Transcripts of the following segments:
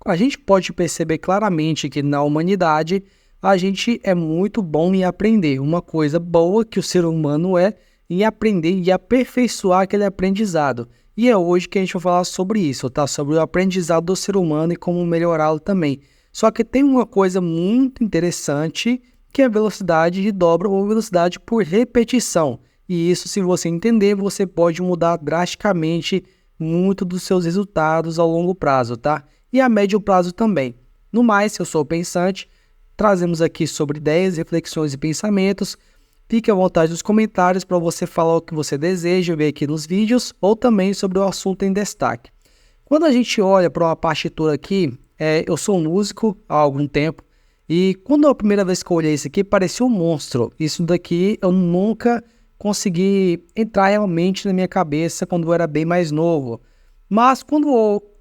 A gente pode perceber claramente que na humanidade a gente é muito bom em aprender. Uma coisa boa que o ser humano é em aprender e aperfeiçoar aquele aprendizado. E é hoje que a gente vai falar sobre isso, tá? Sobre o aprendizado do ser humano e como melhorá-lo também. Só que tem uma coisa muito interessante que é a velocidade de dobra ou velocidade por repetição. E isso, se você entender, você pode mudar drasticamente muito dos seus resultados ao longo prazo, tá? E a médio prazo também. No mais, eu sou o Pensante, trazemos aqui sobre ideias, reflexões e pensamentos. Fique à vontade nos comentários para você falar o que você deseja ver aqui nos vídeos ou também sobre o assunto em destaque. Quando a gente olha para uma partitura aqui, eu sou um músico há algum tempo e quando a primeira vez que eu olhei isso aqui parecia um monstro. Isso daqui eu nunca consegui entrar realmente na minha cabeça quando eu era bem mais novo. Mas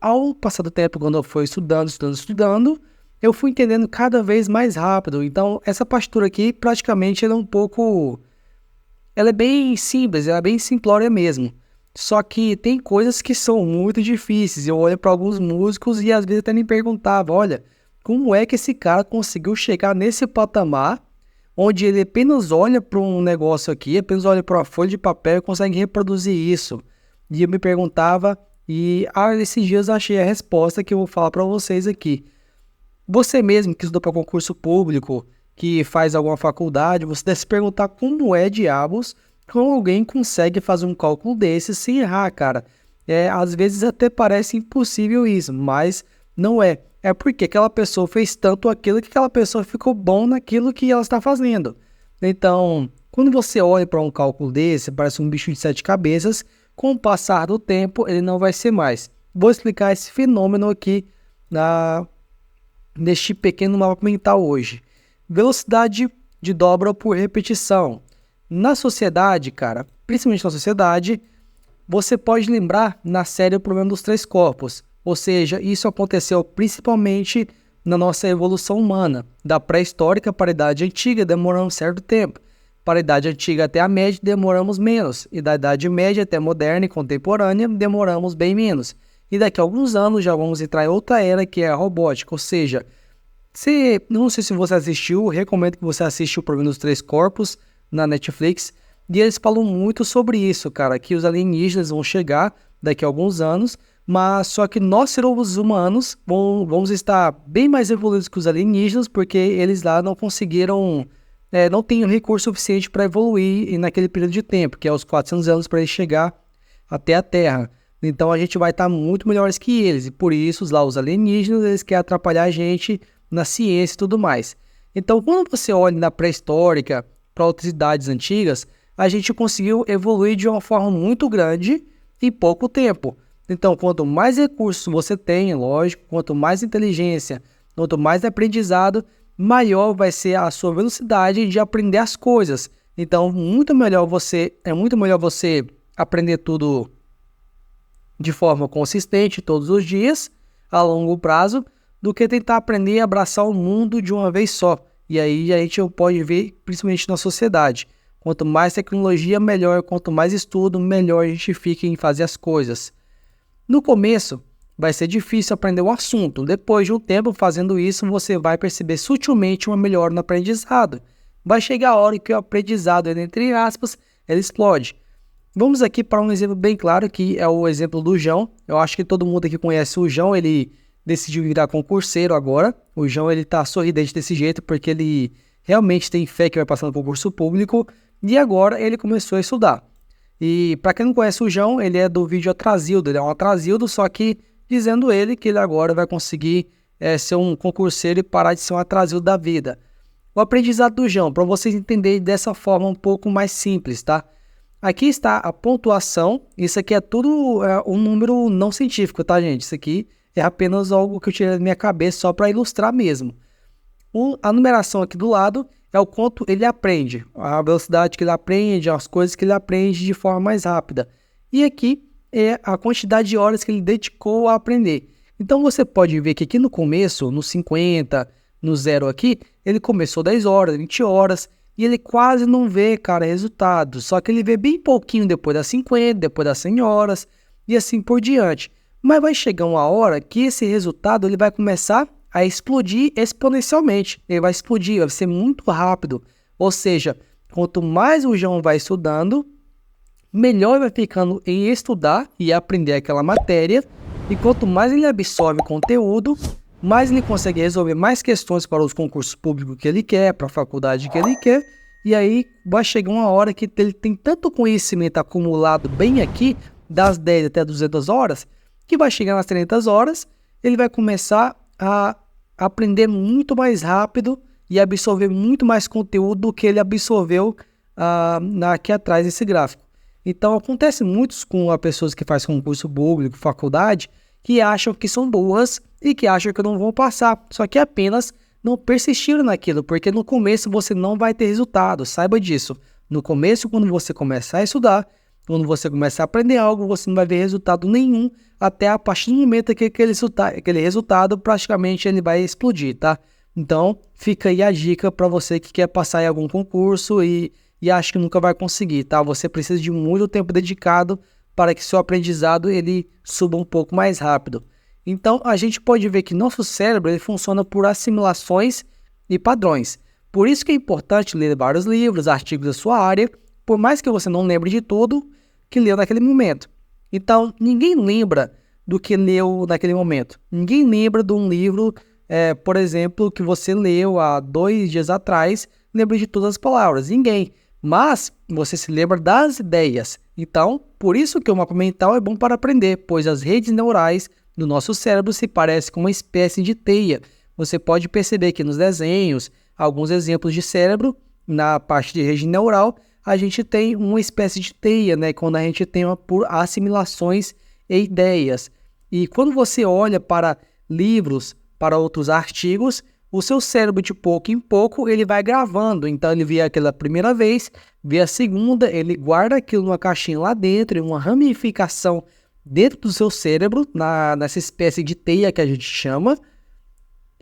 ao passar do tempo, quando eu fui estudando, eu fui entendendo cada vez mais rápido. Então, essa partitura aqui, praticamente, ela é bem simples, ela é bem simplória mesmo. Só que tem coisas que são muito difíceis. Eu olho para alguns músicos e às vezes até me perguntava, olha, como é que esse cara conseguiu chegar nesse patamar onde ele apenas olha para um negócio aqui, apenas olha para uma folha de papel e consegue reproduzir isso. E eu me perguntava, e esses dias eu achei a resposta que eu vou falar para vocês aqui. Você mesmo que estudou para concurso público, que faz alguma faculdade, você deve se perguntar como é diabos como alguém consegue fazer um cálculo desse sem errar, cara. Às vezes até parece impossível isso, mas não é. É porque aquela pessoa fez tanto aquilo que aquela pessoa ficou bom naquilo que ela está fazendo. Então, quando você olha para um cálculo desse, parece um bicho de 7 cabeças, com o passar do tempo ele não vai ser mais. Vou explicar esse fenômeno aqui neste pequeno mapa mental hoje. Velocidade de dobra por repetição. Na sociedade, cara, principalmente na sociedade, você pode lembrar na série O Problema dos Três Corpos. Ou seja, isso aconteceu principalmente na nossa evolução humana. Da pré-histórica para a idade antiga demoramos um certo tempo. Para a idade antiga até a média demoramos menos. E da idade média até a moderna e contemporânea demoramos bem menos. E daqui a alguns anos já vamos entrar em outra era que é a robótica. Ou seja, não sei se você assistiu, recomendo que você assista O Problema dos Três Corpos na Netflix. E eles falam muito sobre isso, cara, que os alienígenas vão chegar daqui a alguns anos, mas só que nós, seres humanos, vamos estar bem mais evoluídos que os alienígenas, porque eles lá não conseguiram, não têm recurso suficiente para evoluir naquele período de tempo, que é os 400 anos para eles chegar até a Terra. Então a gente vai estar muito melhores que eles, e por isso os alienígenas, eles querem atrapalhar a gente na ciência e tudo mais. Então quando você olha na pré-histórica para outras idades antigas, a gente conseguiu evoluir de uma forma muito grande em pouco tempo. Então, quanto mais recursos você tem, lógico, quanto mais inteligência, quanto mais aprendizado, maior vai ser a sua velocidade de aprender as coisas. Então, é muito melhor você aprender tudo de forma consistente todos os dias, a longo prazo, do que tentar aprender e abraçar o mundo de uma vez só. E aí a gente pode ver, principalmente na sociedade, quanto mais tecnologia, melhor. Quanto mais estudo, melhor a gente fica em fazer as coisas. No começo, vai ser difícil aprender o assunto. Depois de um tempo fazendo isso, você vai perceber sutilmente uma melhora no aprendizado. Vai chegar a hora que o aprendizado, entre aspas, ele explode. Vamos aqui para um exemplo bem claro, que é o exemplo do João. Eu acho que todo mundo aqui conhece o João, ele decidiu virar concurseiro agora. O João, ele tá sorridente desse jeito porque ele realmente tem fé que vai passar no concurso público e agora ele começou a estudar. E para quem não conhece o João, ele é do vídeo Atrasildo, ele é um atrasildo, só que dizendo ele que ele agora vai conseguir ser um concurseiro e parar de ser um atrasildo da vida. O aprendizado do João, para vocês entenderem dessa forma um pouco mais simples, tá? Aqui está a pontuação, isso aqui é tudo um número não científico, tá, gente? Isso aqui é apenas algo que eu tirei da minha cabeça só para ilustrar mesmo. A numeração aqui do lado é o quanto ele aprende, a velocidade que ele aprende, as coisas que ele aprende de forma mais rápida. E aqui é a quantidade de horas que ele dedicou a aprender. Então você pode ver que aqui no começo, no 50, no 0 aqui, ele começou 10 horas, 20 horas, e ele quase não vê, cara, resultado. Só que ele vê bem pouquinho depois das 50, depois das 100 horas, e assim por diante. Mas vai chegar uma hora que esse resultado ele vai começar a explodir exponencialmente. Ele vai explodir, vai ser muito rápido. Ou seja, quanto mais o João vai estudando, melhor vai ficando em estudar e aprender aquela matéria. E quanto mais ele absorve conteúdo, mais ele consegue resolver mais questões para os concursos públicos que ele quer, para a faculdade que ele quer. E aí vai chegar uma hora que ele tem tanto conhecimento acumulado bem aqui, das 10 até 200 horas, que vai chegar nas 300 horas, ele vai começar a aprender muito mais rápido e absorver muito mais conteúdo do que ele absorveu aqui atrás desse gráfico. Então, acontece muito com as pessoas que fazem concurso público, faculdade, que acham que são boas e que acham que não vão passar, só que apenas não persistiram naquilo, porque no começo você não vai ter resultado, saiba disso. No começo, quando você começar a estudar, quando você começar a aprender algo, você não vai ver resultado nenhum, até a partir do momento que aquele resultado praticamente ele vai explodir, tá? Então, fica aí a dica para você que quer passar em algum concurso e acha que nunca vai conseguir, tá? Você precisa de muito tempo dedicado para que seu aprendizado ele suba um pouco mais rápido. Então, a gente pode ver que nosso cérebro ele funciona por assimilações e padrões. Por isso que é importante ler vários livros, artigos da sua área, por mais que você não lembre de tudo que leu naquele momento. Então, ninguém lembra do que leu naquele momento. Ninguém lembra de um livro, por exemplo, que você leu há 2 dias atrás, lembra de todas as palavras. Ninguém. Mas você se lembra das ideias. Então, por isso que o mapa mental é bom para aprender, pois as redes neurais do nosso cérebro se parecem com uma espécie de teia. Você pode perceber que nos desenhos, alguns exemplos de cérebro, na parte de rede neural, a gente tem uma espécie de teia, né? Quando a gente tem por assimilações e ideias. E quando você olha para livros, para outros artigos, o seu cérebro, de pouco em pouco, ele vai gravando. Então, ele vê aquela primeira vez, vê a segunda, ele guarda aquilo numa caixinha lá dentro, em uma ramificação dentro do seu cérebro, nessa espécie de teia que a gente chama,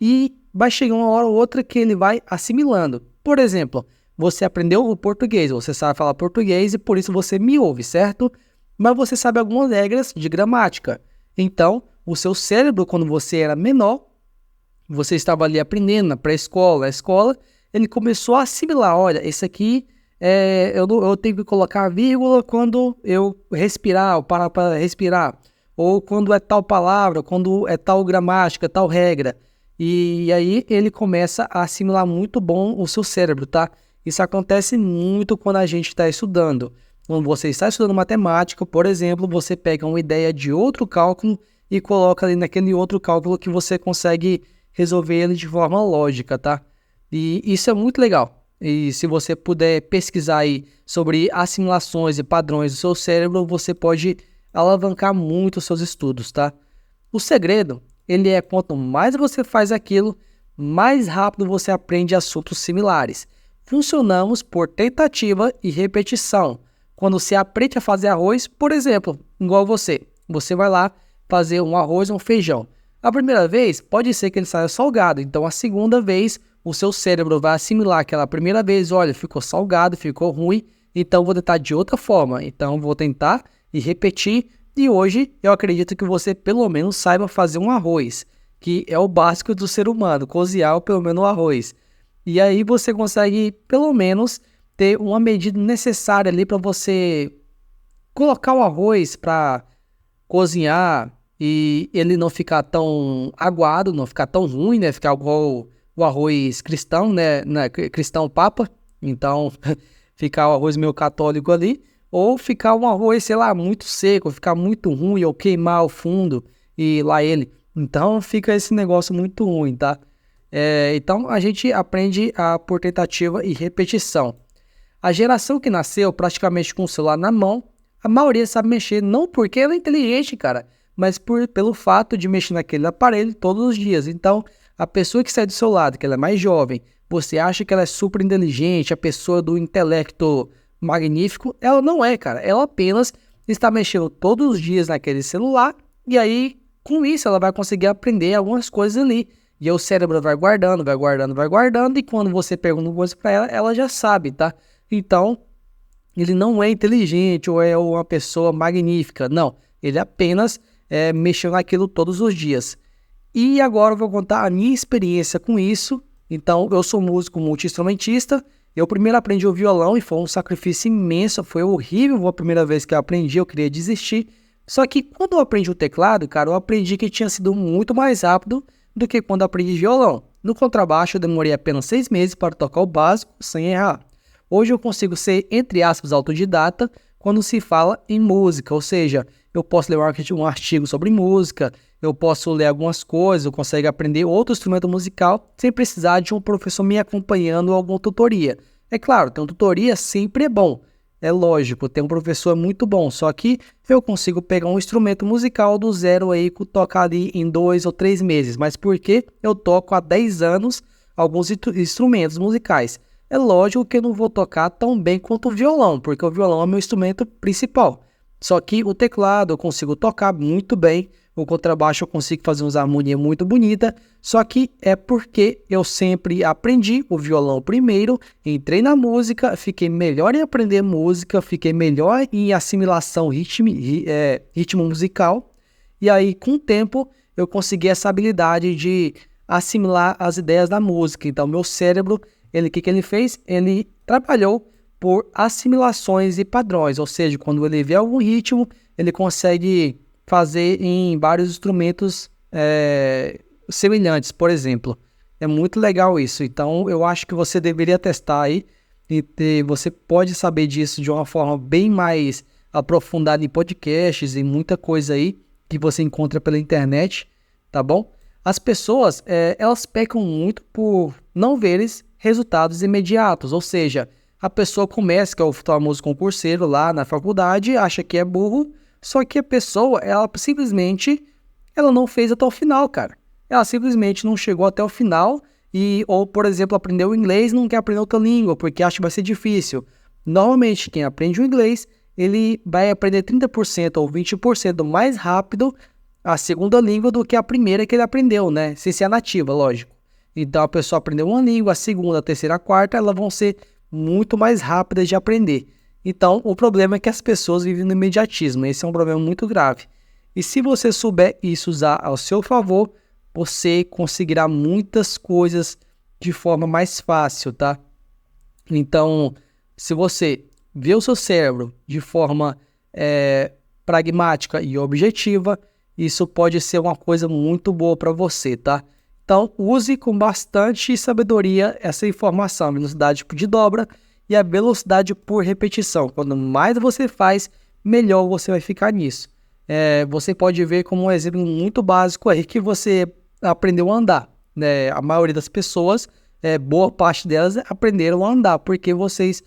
e vai chegar uma hora ou outra que ele vai assimilando. Por exemplo, você aprendeu o português, você sabe falar português e por isso você me ouve, certo? Mas você sabe algumas regras de gramática. Então, o seu cérebro, quando você era menor, você estava ali aprendendo na pré-escola, na escola, ele começou a assimilar, olha, esse aqui, eu tenho que colocar vírgula quando eu respirar, ou parar para respirar, ou quando é tal palavra, quando é tal gramática, tal regra. E aí ele começa a assimilar muito bom o seu cérebro, tá? Isso acontece muito quando a gente está estudando. Quando você está estudando matemática, por exemplo, você pega uma ideia de outro cálculo e coloca ali naquele outro cálculo que você consegue resolver ele de forma lógica, tá? E isso é muito legal. E se você puder pesquisar aí sobre assimilações e padrões do seu cérebro, você pode alavancar muito os seus estudos, tá? O segredo, ele é quanto mais você faz aquilo, mais rápido você aprende assuntos similares. Funcionamos por tentativa e repetição. Quando você aprende a fazer arroz, por exemplo, igual você vai lá fazer um arroz ou um feijão. A primeira vez, pode ser que ele saia salgado, então a segunda vez, o seu cérebro vai assimilar aquela primeira vez, olha, ficou salgado, ficou ruim, então vou tentar de outra forma, então vou tentar e repetir, e hoje eu acredito que você pelo menos saiba fazer um arroz, que é o básico do ser humano, cozinhar pelo menos o arroz. E aí você consegue pelo menos ter uma medida necessária ali para você colocar o arroz para cozinhar, e ele não ficar tão aguado, não ficar tão ruim, né? Ficar igual o arroz cristão, né? Cristão papa. Então, ficar o arroz meio católico ali. Ou ficar um arroz, sei lá, muito seco, ficar muito ruim, ou queimar o fundo e lá ele. Então, fica esse negócio muito ruim, tá? Então, a gente aprende por tentativa e repetição. A geração que nasceu praticamente com o celular na mão, a maioria sabe mexer, não porque ela é inteligente, cara, mas pelo fato de mexer naquele aparelho todos os dias. Então, a pessoa que sai do seu lado, que ela é mais jovem, você acha que ela é super inteligente, a pessoa do intelecto magnífico, ela não é, cara. Ela apenas está mexendo todos os dias naquele celular e aí, com isso, ela vai conseguir aprender algumas coisas ali. E aí o cérebro vai guardando, vai guardando, vai guardando e quando você pergunta uma coisa para ela, ela já sabe, tá? Então, ele não é inteligente ou é uma pessoa magnífica, não. Ele apenas mexendo naquilo todos os dias. E agora eu vou contar a minha experiência com isso. Então, eu sou músico multi-instrumentista. Eu primeiro aprendi o violão e foi um sacrifício imenso. Foi horrível a primeira vez que eu aprendi, eu queria desistir. Só que quando eu aprendi o teclado, cara, eu aprendi que tinha sido muito mais rápido do que quando eu aprendi violão. No contrabaixo, eu demorei apenas 6 meses para tocar o básico sem errar. Hoje eu consigo ser, entre aspas, autodidata quando se fala em música, ou seja, eu posso ler um artigo sobre música, eu posso ler algumas coisas, eu consigo aprender outro instrumento musical sem precisar de um professor me acompanhando ou alguma tutoria. É claro, ter uma tutoria sempre é bom, é lógico, ter um professor é muito bom, só que eu consigo pegar um instrumento musical do zero aí, tocar ali em 2 ou 3 meses, mas porque eu toco há 10 anos alguns instrumentos musicais. É lógico que eu não vou tocar tão bem quanto o violão, porque o violão é meu instrumento principal. Só que o teclado eu consigo tocar muito bem, o contrabaixo eu consigo fazer umas harmonias muito bonitas, só que é porque eu sempre aprendi o violão primeiro, entrei na música, fiquei melhor em aprender música, fiquei melhor em assimilação ritmo musical, e aí com o tempo eu consegui essa habilidade de assimilar as ideias da música. Então meu cérebro, o que ele fez? Ele trabalhou por assimilações e padrões, ou seja, quando ele vê algum ritmo, ele consegue fazer em vários instrumentos semelhantes, por exemplo. É muito legal isso, então eu acho que você deveria testar aí, e você pode saber disso de uma forma bem mais aprofundada em podcasts e muita coisa aí que você encontra pela internet, tá bom? As pessoas, elas pecam muito por não verem resultados imediatos, ou seja, a pessoa começa, que é o famoso concurseiro lá na faculdade, acha que é burro, só que a pessoa, ela simplesmente, ela não fez até o final, cara. Ela simplesmente não chegou até o final ou, por exemplo, aprendeu inglês e não quer aprender outra língua, porque acha que vai ser difícil. Normalmente, quem aprende o inglês, ele vai aprender 30% ou 20% mais rápido a segunda língua do que a primeira que ele aprendeu, né? Sem ser a nativa, lógico. Então, a pessoa aprendeu uma língua, a segunda, a terceira, a quarta, elas vão ser muito mais rápidas de aprender. Então, o problema é que as pessoas vivem no imediatismo. Esse é um problema muito grave. E se você souber isso usar ao seu favor, você conseguirá muitas coisas de forma mais fácil, tá? Então, se você vê o seu cérebro de forma pragmática e objetiva, isso pode ser uma coisa muito boa para você, tá? Então, use com bastante sabedoria essa informação, a velocidade de dobra e a velocidade por repetição. Quanto mais você faz, melhor você vai ficar nisso. Você pode ver como um exemplo muito básico aí que você aprendeu a andar, né? A maioria das pessoas, boa parte delas aprenderam a andar, porque vocês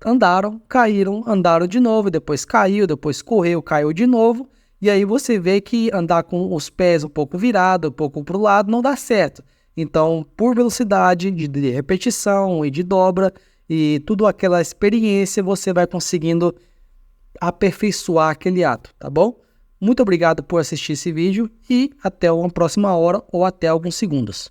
andaram, caíram, andaram de novo, depois caiu, depois correu, caiu de novo. E aí você vê que andar com os pés um pouco virados, um pouco para o lado, não dá certo. Então, por velocidade de repetição e de dobra e tudo aquela experiência, você vai conseguindo aperfeiçoar aquele ato, tá bom? Muito obrigado por assistir esse vídeo e até uma próxima hora ou até alguns segundos.